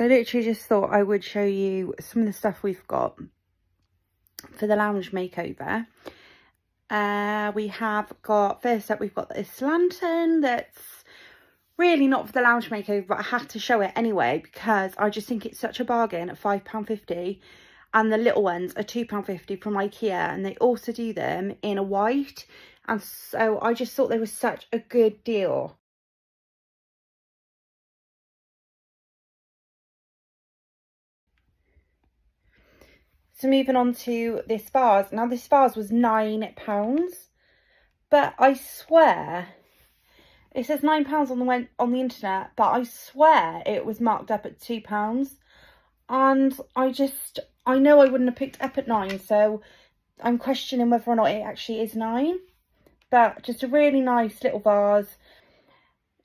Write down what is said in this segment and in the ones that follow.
I literally just thought I would show you some of the stuff we've got for the lounge makeover. We have got, first up, we've got this lantern that's really not for the lounge makeover, but I had to show it anyway because I just think it's such a bargain at £5.50, and the little ones are £2.50 from IKEA, and they also do them in a white, and so I just thought they were such a good deal. So moving on to this vase. Now this vase was £9, but I swear it says £9 on the internet, but I swear it was marked up at £2. And I know I wouldn't have picked it up at 9, so I'm questioning whether or not it actually is 9. But just a really nice little vase.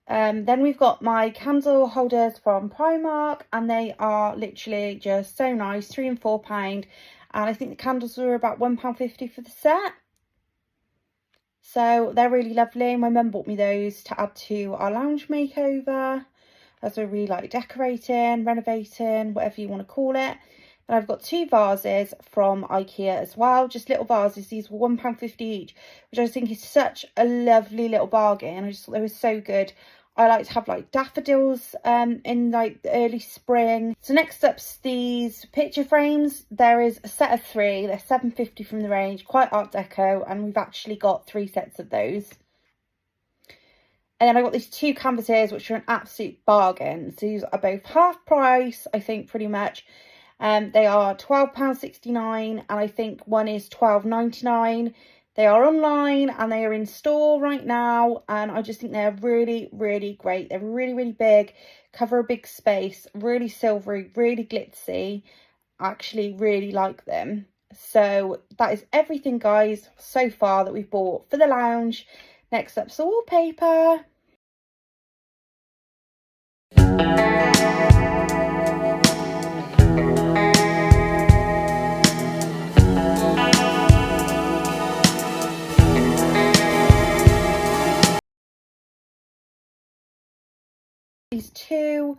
Then we've got my candle holders from Primark, and they are literally just so nice, £3 and £4, and I think the candles were about £1.50 for the set. So they're really lovely. My mum bought me those to add to our lounge makeover, as we really like decorating, renovating, whatever you want to call it. And I've got 2 vases from IKEA as well, just little vases. These were £1.50 each, which I think is such a lovely little bargain. I just thought they were so good. I like to have like daffodils in like the early spring. So next up's these picture frames. There is a set of 3. They're £7.50 from the range, quite art deco, and we've actually got 3 sets of those. And then I got these 2 canvases, which are an absolute bargain. So these are both half price, I think, pretty much. They are £12.69, and I think one is £12.99. They are online and they are in store right now, and I just think they're really, really great. They're really, really big, cover a big space, really silvery, really glitzy. I actually really like them. So that is everything, guys, so far that we've bought for the lounge. Next up's the wallpaper. These 2